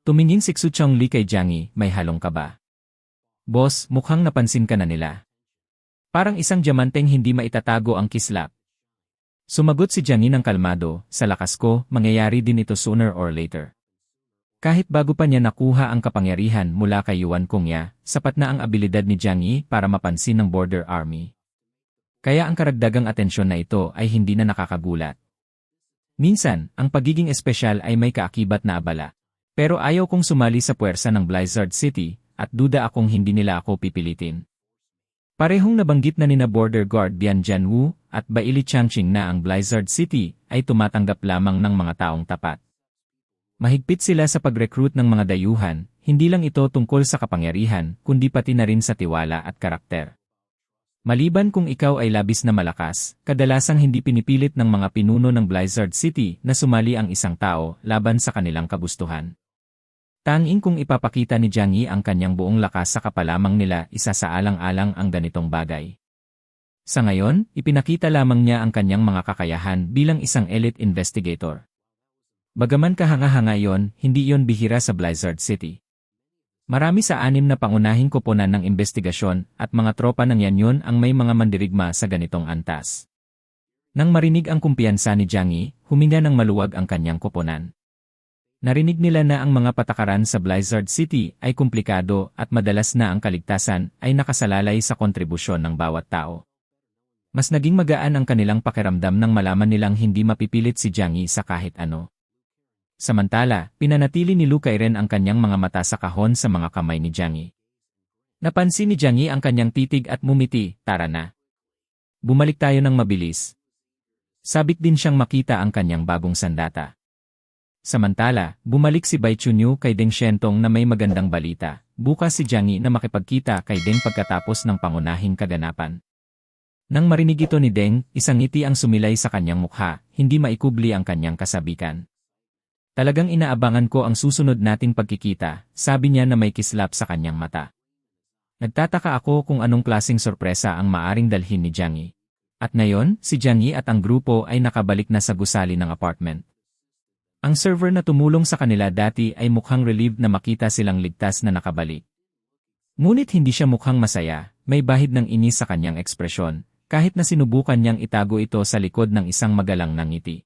Tumingin si Xu Chongli kay Jiang Yi, may halong kaba. Boss, mukhang napansin ka na nila. Parang isang diamanteng hindi maitatago ang kislap. Sumagot si Jiang Yi ng kalmado, sa lakas ko, mangyayari din ito sooner or later. Kahit bago pa niya nakuha ang kapangyarihan mula kay Yuan Kongya, sapat na ang abilidad ni Jiang Yi para mapansin ng Border Army. Kaya ang karagdagang atensyon na ito ay hindi na nakakagulat. Minsan, ang pagiging espesyal ay may kaakibat na abala. Pero ayaw kong sumali sa puwersa ng Blizzard City, at duda akong hindi nila ako pipilitin. Parehong nabanggit na nina Border Guard Bian Jianwu at Baili Changqing na ang Blizzard City ay tumatanggap lamang ng mga taong tapat. Mahigpit sila sa pag-recruit ng mga dayuhan, hindi lang ito tungkol sa kapangyarihan, kundi pati na rin sa tiwala at karakter. Maliban kung ikaw ay labis na malakas, kadalasang hindi pinipilit ng mga pinuno ng Blizzard City na sumali ang isang tao laban sa kanilang kagustuhan. Tanging kung ipapakita ni Jiang Yi ang kanyang buong lakas sa kapalamang nila, isasaalang-alang ang ganitong bagay. Sa ngayon, ipinakita lamang niya ang kanyang mga kakayahan bilang isang elite investigator. Bagaman kahanga-hanga iyon, hindi iyon bihira sa Blizzard City. Marami sa 6 na pangunahing koponan ng investigasyon at mga tropa ng Yanyon ang may mga mandirigma sa ganitong antas. Nang marinig ang kumpiyansa ni Jiang Yi, huminga ng maluwag ang kanyang koponan. Narinig nila na ang mga patakaran sa Blizzard City ay komplikado at madalas na ang kaligtasan ay nakasalalay sa kontribusyon ng bawat tao. Mas naging magaan ang kanilang pakiramdam nang malaman nilang hindi mapipilit si Jiang Yi sa kahit ano. Samantala, pinanatili ni Lu Kairen ang kanyang mga mata sa kahon sa mga kamay ni Jiang Yi. Napansin ni Jiang Yi ang kanyang titig at mumiti, tara na. Bumalik tayo ng mabilis. Sabik din siyang makita ang kanyang bagong sandata. Samantala, bumalik si Bai Chunyu kay Deng Shentong na may magandang balita. Bukas si Jiang Yi na makipagkita kay Deng pagkatapos ng pangunahing kaganapan. Nang marinig ito ni Deng, isang ngiti ang sumilay sa kanyang mukha, hindi maikubli ang kanyang kasabikan. Talagang inaabangan ko ang susunod nating pagkikita, sabi niya na may kislap sa kanyang mata. Nagtataka ako kung anong klaseng sorpresa ang maaring dalhin ni Jiang Yi. At ngayon, si Jiang Yi at ang grupo ay nakabalik na sa gusali ng apartment. Ang server na tumulong sa kanila dati ay mukhang relieved na makita silang ligtas na nakabalik. Ngunit hindi siya mukhang masaya, may bahid ng inis sa kanyang ekspresyon, kahit na sinubukan niyang itago ito sa likod ng isang magalang na ngiti.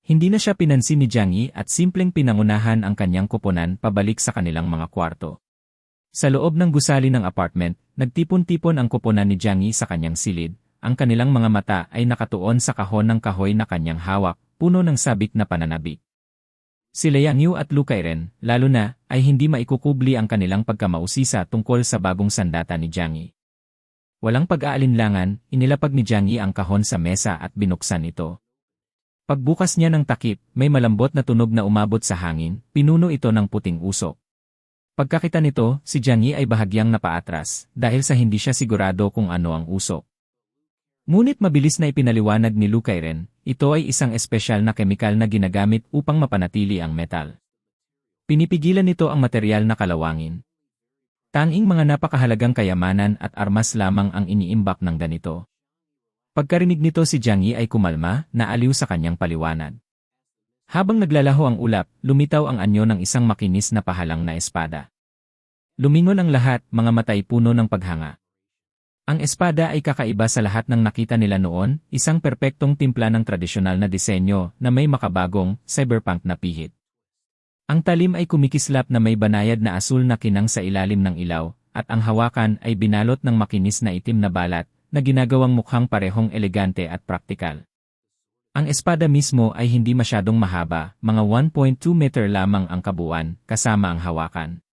Hindi na siya pinansin ni Jiang Yi at simpleng pinangunahan ang kanyang koponan pabalik sa kanilang mga kwarto. Sa loob ng gusali ng apartment, nagtipon-tipon ang koponan ni Jiang Yi sa kanyang silid, ang kanilang mga mata ay nakatuon sa kahon ng kahoy na kanyang hawak, puno ng sabik na pananabik. Sila Yang Yu at Lu Kairen, lalo na, ay hindi maikukubli ang kanilang pagkamausisa tungkol sa bagong sandata ni Jiang Yi. Walang pag-aalinlangan, inilapag ni Jiang Yi ang kahon sa mesa at binuksan ito. Pagbukas niya ng takip, may malambot na tunog na umabot sa hangin, pinuno ito ng puting usok. Pagkakita nito, si Jiang Yi ay bahagyang napaatras, dahil sa hindi siya sigurado kung ano ang usok. Ngunit mabilis na ipinaliwanag ni Lu Kairen, ito ay isang espesyal na kemikal na ginagamit upang mapanatili ang metal. Pinipigilan nito ang materyal na kalawangin. Tanging mga napakahalagang kayamanan at armas lamang ang iniimbak ng ganito. Pagkarinig nito si Jiang Yi ay kumalma, naaliw sa kanyang paliwanag. Habang naglalaho ang ulap, lumitaw ang anyo ng isang makinis na pahalang na espada. Lumingon ang lahat, mga matay puno ng paghanga. Ang espada ay kakaiba sa lahat ng nakita nila noon, isang perpektong timpla ng tradisyonal na disenyo na may makabagong, cyberpunk na pihit. Ang talim ay kumikislap na may banayad na asul na kinang sa ilalim ng ilaw, at ang hawakan ay binalot ng makinis na itim na balat, na ginagawang mukhang parehong elegante at praktikal. Ang espada mismo ay hindi masyadong mahaba, mga 1.2 meter lamang ang kabuuan, kasama ang hawakan.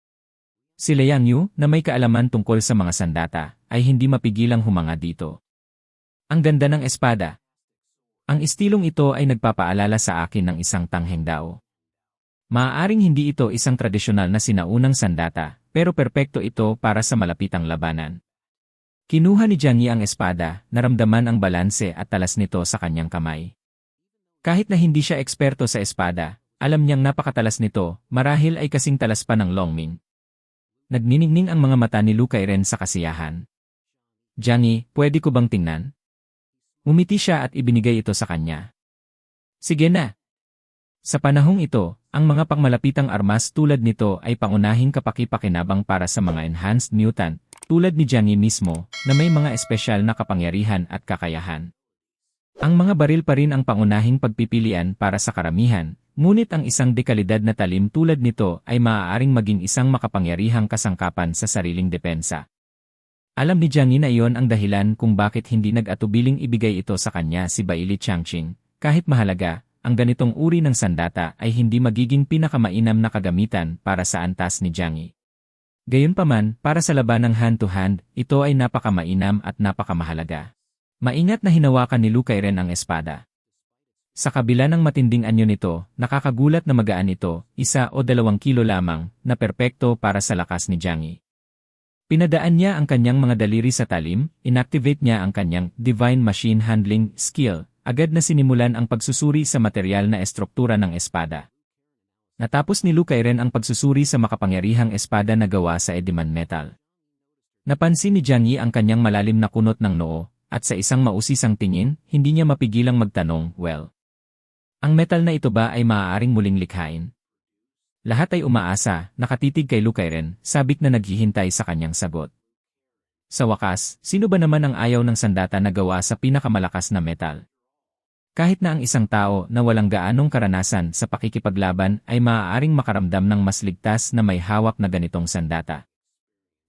Si Yang Yu, na may kaalaman tungkol sa mga sandata, ay hindi mapigilang humanga dito. Ang ganda ng espada. Ang istilong ito ay nagpapaalala sa akin ng isang tangheng dao. Maaaring hindi ito isang tradisyonal na sinaunang sandata, pero perpekto ito para sa malapitang labanan. Kinuha ni Jiang Yi ang espada, naramdaman ang balanse at talas nito sa kanyang kamay. Kahit na hindi siya eksperto sa espada, alam niyang napakatalas nito, marahil ay kasing talas pa ng Longming. Nagniningning ang mga mata ni Lu Kairen sa kasiyahan. Jiang Yi, pwede ko bang tingnan? Umiti siya at ibinigay ito sa kanya. Sige na. Sa panahong ito, Ang mga pangmalapitang armas tulad nito ay pangunahing kapaki-pakinabang para sa mga enhanced mutant, tulad ni Jiang Yi mismo, na may mga espesyal na kapangyarihan at kakayahan. Ang mga baril pa rin ang pangunahing pagpipilian para sa karamihan, ngunit ang isang dekalidad na talim tulad nito ay maaaring maging isang makapangyarihang kasangkapan sa sariling depensa. Alam ni Jiang Yi na iyon ang dahilan kung bakit hindi nag-atubiling ibigay ito sa kanya si Baili Changqing. Kahit mahalaga, ang ganitong uri ng sandata ay hindi magiging pinakamainam na kagamitan para sa antas ni Jiang Yi. Gayunpaman, para sa labanang hand-to-hand, ito ay napakamainam at napakamahalaga. Maingat na hinawakan ni Lu Kairen ang espada. Sa kabila ng matinding anyo nito, nakakagulat na magaan ito, 1 o 2 kilo lamang, na perpekto para sa lakas ni Jiang Yi. Pinadaan niya ang kanyang mga daliri sa talim, inactivate niya ang kanyang Divine Machine Handling skill, agad na sinimulan ang pagsusuri sa materyal na estruktura ng espada. Natapos ni Lu Kairen ang pagsusuri sa makapangyarihang espada na gawa sa Ediman Metal. Napansin ni Jiang Yi ang kanyang malalim na kunot ng noo, at sa isang mausisang tingin, hindi niya mapigilang magtanong, well, ang metal na ito ba ay maaaring muling likhain? Lahat ay umaasa, nakatitig kay Lu Kairen, sabik na naghihintay sa kanyang sagot. Sa wakas, sino ba naman ang ayaw ng sandata na gawa sa pinakamalakas na metal? Kahit na ang isang tao na walang gaanong karanasan sa pakikipaglaban ay maaaring makaramdam ng mas ligtas na may hawak na ganitong sandata.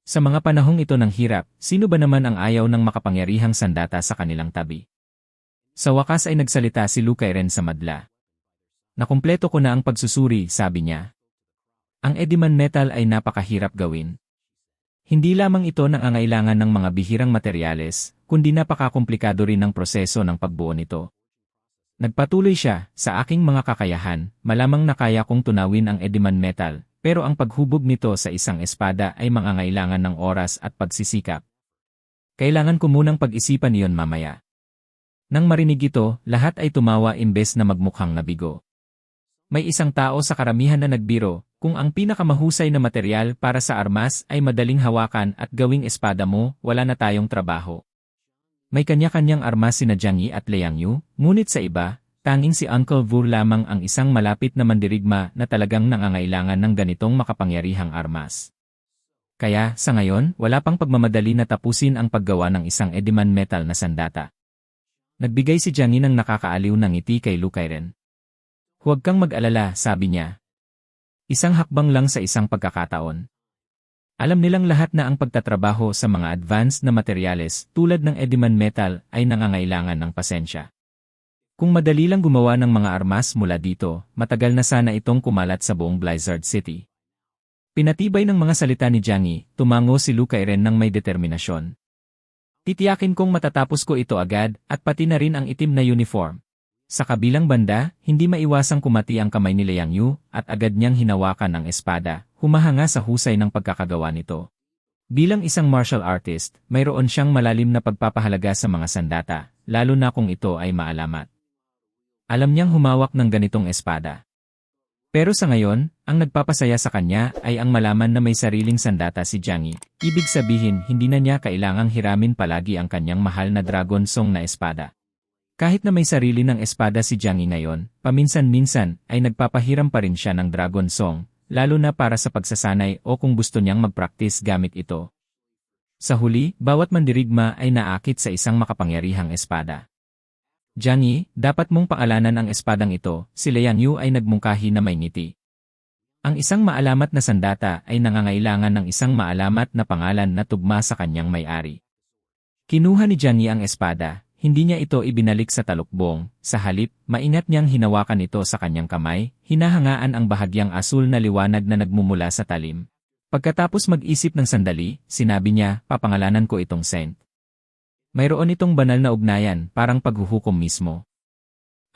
Sa mga panahong ito ng hirap, sino ba naman ang ayaw ng makapangyarihang sandata sa kanilang tabi? Sa wakas ay nagsalita si Lu Kairen sa madla. Nakumpleto ko na ang pagsusuri, sabi niya. Ang Ediman Metal ay napakahirap gawin. Hindi lamang ito nangangailangan ng mga bihirang materyales, kundi napakakomplikado rin ang proseso ng pagbuo nito. Nagpatuloy siya, sa aking mga kakayahan, malamang na kaya kong tunawin ang Ediman Metal, pero ang paghubog nito sa isang espada ay mangangailangan ng oras at pagsisikap. Kailangan ko munang pag-isipan iyon mamaya. Nang marinig ito, lahat ay tumawa imbes na magmukhang nabigo. May isang tao sa karamihan na nagbiro, kung ang pinakamahusay na materyal para sa armas ay madaling hawakan at gawing espada mo, wala na tayong trabaho. May kanya-kanyang armas sina Jiang Yi at Liang Yu, ngunit sa iba, tanging si Uncle Vu lamang ang isang malapit na mandirigma na talagang nangangailangan ng ganitong makapangyarihang armas. Kaya, sa ngayon, wala pang pagmamadali na tapusin ang paggawa ng isang Ediman Metal na sandata. Nagbigay si Jiang Yi ng nakakaaliw na ngiti kay Lu Kairen. Huwag kang mag-alala, sabi niya. Isang hakbang lang sa isang pagkakataon. Alam nilang lahat na ang pagtatrabaho sa mga advanced na materyales tulad ng Ediman Metal ay nangangailangan ng pasensya. Kung madali lang gumawa ng mga armas mula dito, matagal na sana itong kumalat sa buong Blizzard City. Pinatibay ng mga salita ni Jiang Yi, tumango si Lu Kairen ng may determinasyon. Titiyakin kong matatapos ko ito agad at pati na rin ang itim na uniform. Sa kabilang banda, hindi maiwasang kumati ang kamay ni Liang Yu at agad niyang hinawakan ang espada, humahanga sa husay ng pagkakagawa nito. Bilang isang martial artist, mayroon siyang malalim na pagpapahalaga sa mga sandata, lalo na kung ito ay maalamat. Alam niyang humawak ng ganitong espada. Pero sa ngayon, ang nagpapasaya sa kanya ay ang malaman na may sariling sandata si Jiang Yi. Ibig sabihin hindi na niya kailangang hiramin palagi ang kanyang mahal na Dragon Song na espada. Kahit na may sarili ng espada si Jiang Yi ngayon, paminsan-minsan ay nagpapahiram pa rin siya ng Dragon Song, lalo na para sa pagsasanay o kung gusto niyang mag-practice gamit ito. Sa huli, bawat mandirigma ay naakit sa isang makapangyarihang espada. Jiang Yi, dapat mong pangalanan ang espadang ito, si Liang Yu ay nagmungkahi na may ngiti. Ang isang maalamat na sandata ay nangangailangan ng isang maalamat na pangalan na tugma sa kanyang may-ari. Kinuha ni Jiang Yi ang espada, hindi niya ito ibinalik sa talukbong, sa halip, maingat niyang hinawakan ito sa kanyang kamay, hinahangaan ang bahagyang asul na liwanag na nagmumula sa talim. Pagkatapos mag-isip ng sandali, sinabi niya, papangalanan ko itong Saint. Mayroon itong banal na ugnayan, parang paghuhukom mismo.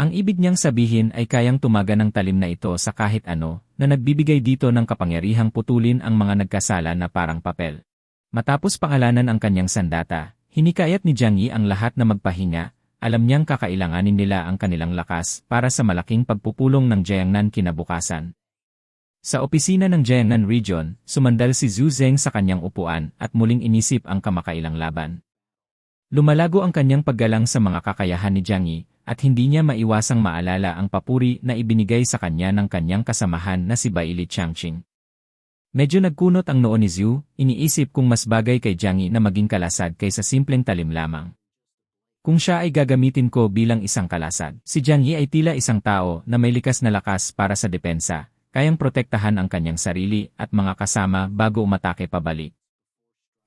Ang ibig niyang sabihin ay kayang tumaga ng talim na ito sa kahit ano, na nagbibigay dito ng kapangyarihang putulin ang mga nagkasala na parang papel. Matapos pangalanan ang kanyang sandata, hinikayat ni Jiang Yi ang lahat na magpahinga, alam niyang kakailanganin nila ang kanilang lakas para sa malaking pagpupulong ng Jiangnan kinabukasan. Sa opisina ng Jiangnan Region, sumandal si Zhu Zeng sa kanyang upuan at muling inisip ang kamakailang laban. Lumalago ang kanyang paggalang sa mga kakayahan ni Jiang Yi, at hindi niya maiwasang maalala ang papuri na ibinigay sa kanya ng kanyang kasamahan na si Baili Changqing. Medyo nagkunot ang noo ni Zhu, iniisip kung mas bagay kay Jiang Yi na maging kalasad kaysa simpleng talim lamang. Kung siya ay gagamitin ko bilang isang kalasad, si Jiang Yi ay tila isang tao na may likas na lakas para sa depensa, kayang protektahan ang kanyang sarili at mga kasama bago umatake pabalik.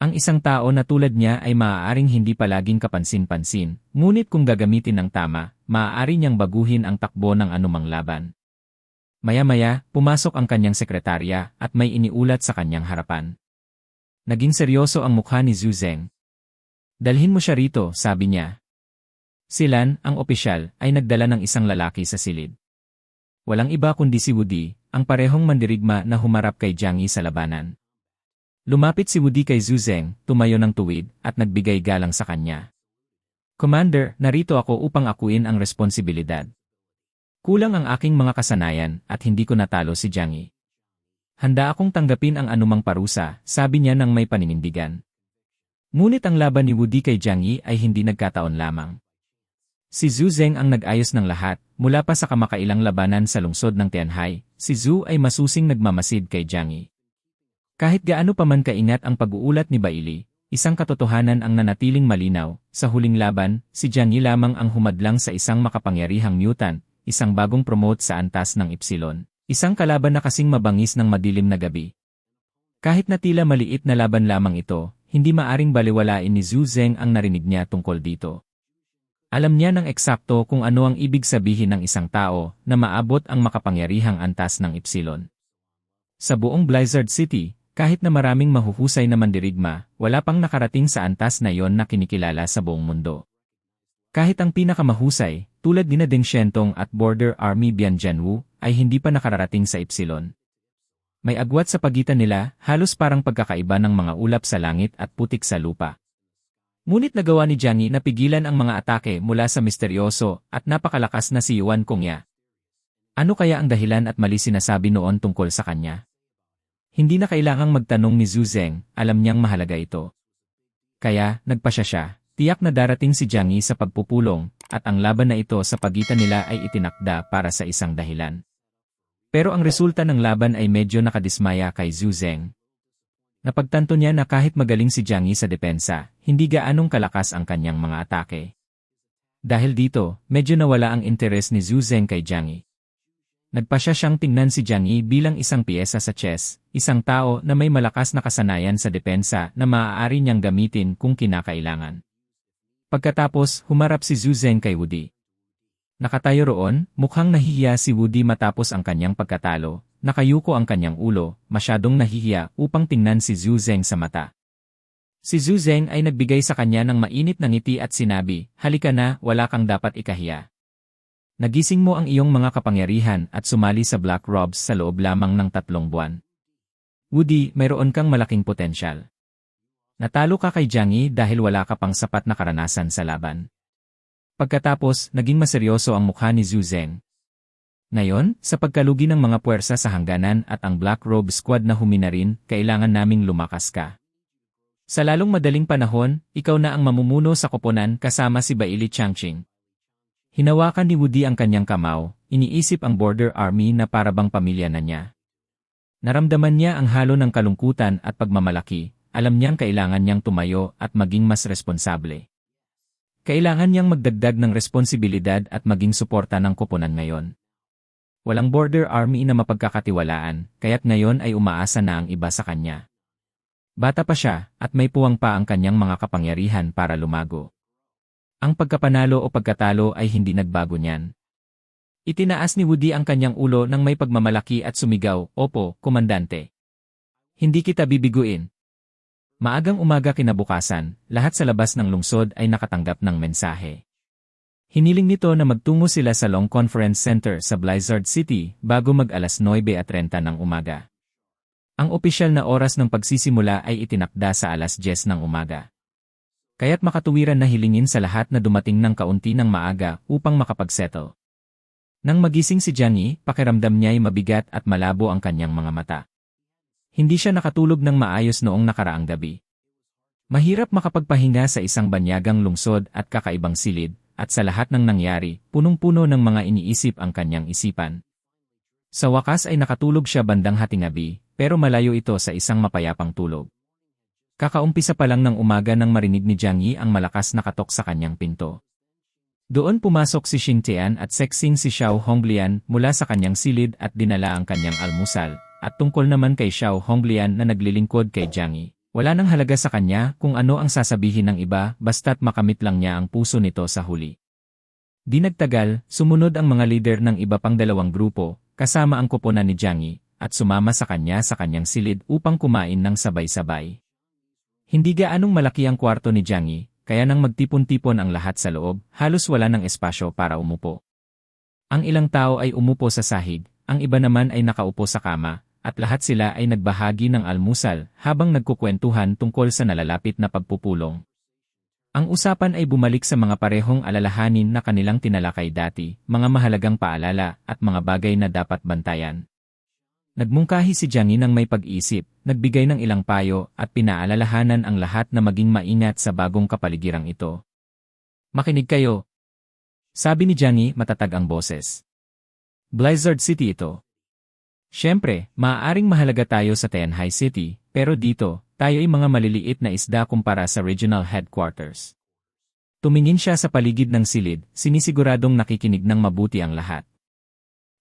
Ang isang tao na tulad niya ay maaaring hindi palaging kapansin-pansin, ngunit kung gagamitin ng tama, maaari niyang baguhin ang takbo ng anumang laban. Maya-maya, pumasok ang kanyang sekretarya at may iniulat sa kanyang harapan. Naging seryoso ang mukha ni Zhu Zeng. Dalhin mo siya rito, sabi niya. Si Lan, ang opisyal, ay nagdala ng isang lalaki sa silid. Walang iba kundi si Wu Di, ang parehong mandirigma na humarap kay Jiang Yi sa labanan. Lumapit si Wu Di kay Zhu Zeng, tumayo ng tuwid, at nagbigay galang sa kanya. Commander, narito ako upang akuin ang responsibilidad. Kulang ang aking mga kasanayan at hindi ko natalo si Jiang Yi. Handa akong tanggapin ang anumang parusa, sabi niya nang may paninindigan. Ngunit ang laban ni Wu Di kay Jiang Yi ay hindi nagkataon lamang. Si Zhu Zeng ang nag-ayos ng lahat, mula pa sa kamakailang labanan sa lungsod ng Tianhai, si Zhu ay masusing nagmamasid kay Jiang Yi. Kahit gaano pa man kaingat ang pag-uulat ni Baili, isang katotohanan ang nanatiling malinaw, sa huling laban, si Jiang Yi lamang ang humadlang sa isang makapangyarihang mutant, isang bagong promote sa antas ng Epsilon, isang kalaban na kasing mabangis ng madilim na gabi. Kahit na tila maliit na laban lamang ito, hindi maaring baliwalain ni Zhu Zeng ang narinig niya tungkol dito. Alam niya ng eksakto kung ano ang ibig sabihin ng isang tao na maabot ang makapangyarihang antas ng Epsilon. Sa buong Blizzard City, kahit na maraming mahuhusay na mandirigma, wala pang nakarating sa antas na yon na kinikilala sa buong mundo. Kahit ang pinakamahusay, tulad ni Deng Xiantong at Border Army Bian Jianwu, ay hindi pa nakararating sa Epsilon. May agwat sa pagitan nila, halos parang pagkakaiba ng mga ulap sa langit at putik sa lupa. Ngunit nagawa ni Jiang Yi na pigilan ang mga atake mula sa misteryoso at napakalakas na si Yuan Kongya. Ano kaya ang dahilan at mali sinasabi noon tungkol sa kanya? Hindi na kailangang magtanong ni Zhu Zeng, alam niyang mahalaga ito. Kaya, nagpasya siya, tiyak na darating si Jiang Yi sa pagpupulong, at ang laban na ito sa pagitan nila ay itinakda para sa isang dahilan. Pero ang resulta ng laban ay medyo nakadismaya kay Zhu Zeng. Napagtanto niya na kahit magaling si Jiang Yi sa depensa, hindi gaanong kalakas ang kanyang mga atake. Dahil dito, medyo nawala ang interes ni Zhu Zeng kay Jiang Yi. Nagpasya siyang tingnan si Jiang Yi bilang isang piyesa sa chess, isang tao na may malakas na kasanayan sa depensa na maaari niyang gamitin kung kinakailangan. Pagkatapos, humarap si Zhu Zeng kay Wu Di. Nakatayo roon, mukhang nahihiya si Wu Di matapos ang kanyang pagkatalo, nakayuko ang kanyang ulo, masyadong nahihiya upang tingnan si Zhu Zeng sa mata. Si Zhu Zeng ay nagbigay sa kanya ng mainit na ngiti at sinabi, "Halika na, wala kang dapat ikahiya. Nagising mo ang iyong mga kapangyarihan at sumali sa Black Robes sa loob lamang ng 3 buwan. Wu Di, mayroon kang malaking potensyal. Natalo ka kay Jiang Yi dahil wala ka pang sapat na karanasan sa laban." Pagkatapos, naging maseryoso ang mukha ni Zhu Zeng. Ngayon, sa pagkalugi ng mga puwersa sa hangganan at ang Black Robe Squad na humina rin, kailangan naming lumakas ka. Sa lalong madaling panahon, ikaw na ang mamumuno sa koponan kasama si Baili Changqing. Hinawakan ni Wu Di ang kanyang kamao, iniisip ang Border Army na parabang pamilya na niya. Naramdaman niya ang halo ng kalungkutan at pagmamalaki, alam niyang kailangan niyang tumayo at maging mas responsable. Kailangan niyang magdagdag ng responsibilidad at maging suporta ng koponan ngayon. Walang Border Army na mapagkakatiwalaan, kaya't ngayon ay umaasa na ang iba sa kanya. Bata pa siya, at may puwang pa ang kanyang mga kapangyarihan para lumago. Ang pagkapanalo o pagkatalo ay hindi nagbago niyan. Itinaas ni Wu Di ang kanyang ulo nang may pagmamalaki at sumigaw, "Opo, komandante. Hindi kita bibiguin." Maagang umaga kinabukasan, lahat sa labas ng lungsod ay nakatanggap ng mensahe. Hiniling nito na magtungo sila sa Long Conference Center sa Blizzard City bago mag-alas 9:30 ng umaga. Ang opisyal na oras ng pagsisimula ay itinakda sa alas 10 ng umaga. Kaya't makatuwiran na hilingin sa lahat na dumating ng kaunti ng maaga upang makapagsettle. Nang magising si Jiang Yi, pakiramdam niya ay mabigat at malabo ang kanyang mga mata. Hindi siya nakatulog ng maayos noong nakaraang gabi. Mahirap makapagpahinga sa isang banyagang lungsod at kakaibang silid, at sa lahat ng nangyari, punong-puno ng mga iniisip ang kanyang isipan. Sa wakas ay nakatulog siya bandang hatingabi, pero malayo ito sa isang mapayapang tulog. Kakaumpisa pa lang ng umaga nang marinig ni Jiang Yi ang malakas na katok sa kanyang pinto. Doon pumasok si Xing Tian at sexing si Xiao Honglian mula sa kanyang silid at dinala ang kanyang almusal, at tungkol naman kay Xiao Honglian na naglilingkod kay Jiang Yi. Wala nang halaga sa kanya kung ano ang sasabihin ng iba basta't makamit lang niya ang puso nito sa huli. Di nagtagal, sumunod ang mga lider ng iba pang dalawang grupo, kasama ang koponan ni Jiang Yi, at sumama sa kanyang silid upang kumain ng sabay-sabay. Hindi gaanong malaki ang kwarto ni Jiang Yi, kaya nang magtipon-tipon ang lahat sa loob, halos wala ng espasyo para umupo. Ang ilang tao ay umupo sa sahig, ang iba naman ay nakaupo sa kama, at lahat sila ay nagbahagi ng almusal habang nagkukwentuhan tungkol sa nalalapit na pagpupulong. Ang usapan ay bumalik sa mga parehong alalahanin na kanilang tinalakay dati, mga mahalagang paalala at mga bagay na dapat bantayan. Nagmungkahi si Jiang Yi ng may pag-isip, nagbigay ng ilang payo at pinaalalahanan ang lahat na maging maingat sa bagong kapaligirang ito. Makinig kayo. Sabi ni Jiang Yi, matatag ang boses. Blizzard City ito. Siyempre, maaaring mahalaga tayo sa Tianhai City, pero dito, tayo ay mga maliliit na isda kumpara sa regional headquarters. Tumingin siya sa paligid ng silid, sinisiguradong nakikinig ng mabuti ang lahat.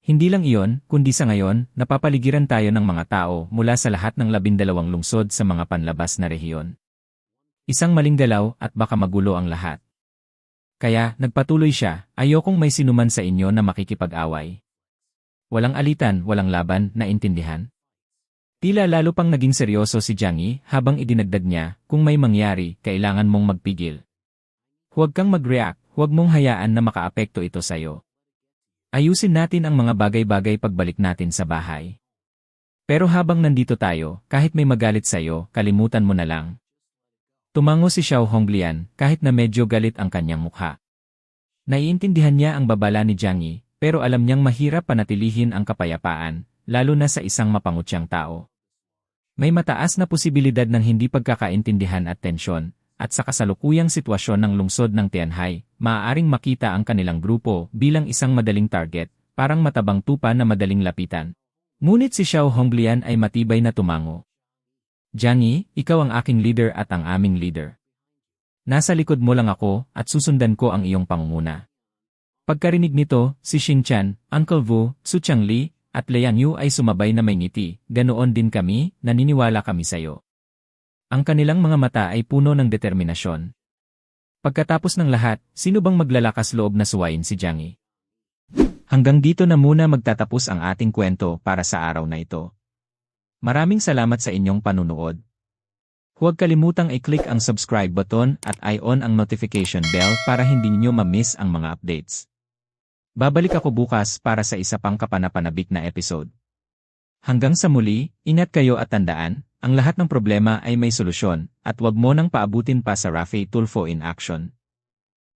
Hindi lang iyon, kundi sa ngayon, napapaligiran tayo ng mga tao mula sa lahat ng 12 lungsod sa mga panlabas na rehiyon. Isang maling dalaw at baka magulo ang lahat. Kaya, nagpatuloy siya, ayokong may sinuman sa inyo na makikipag-away. Walang alitan, walang laban, naintindihan? Tila lalo pang naging seryoso si Jiang Yi habang idinagdag niya, kung may mangyari, kailangan mong magpigil. Huwag kang mag-react, huwag mong hayaan na makaapekto ito sa'yo. Ayusin natin ang mga bagay-bagay pagbalik natin sa bahay. Pero habang nandito tayo, kahit may magalit sa'yo, kalimutan mo na lang. Tumango si Xiao Honglian, kahit na medyo galit ang kanyang mukha. Naiintindihan niya ang babala ni Jiang Yi, pero alam niyang mahirap panatilihin ang kapayapaan, lalo na sa isang mapangutyang tao. May mataas na posibilidad ng hindi pagkakaintindihan at tensyon, at sa kasalukuyang sitwasyon ng lungsod ng Tianhai, maaaring makita ang kanilang grupo bilang isang madaling target, parang matabang tupa na madaling lapitan. Ngunit si Xiao Honglian ay matibay na tumango. Jiang Yi, ikaw ang aking leader at ang aming leader. Nasa likod mo lang ako at susundan ko ang iyong pangunguna. Pagkarinig nito, si Xing Tian, Uncle Vu, Su Changli, at Liang Yu ay sumabay na may ngiti, ganoon din kami, naniniwala kami sayo. Ang kanilang mga mata ay puno ng determinasyon. Pagkatapos ng lahat, sino bang maglalakas loob na suwayin si Jiang Yi? Hanggang dito na muna magtatapos ang ating kwento para sa araw na ito. Maraming salamat sa inyong panunood. Huwag kalimutang i-click ang subscribe button at i-on ang notification bell para hindi niyo ma-miss ang mga updates. Babalik ako bukas para sa isa pang kapanapanabik na episode. Hanggang sa muli, ingat kayo at tandaan, ang lahat ng problema ay may solusyon, at wag mo nang paabutin pa sa Rafi Tulfo in action.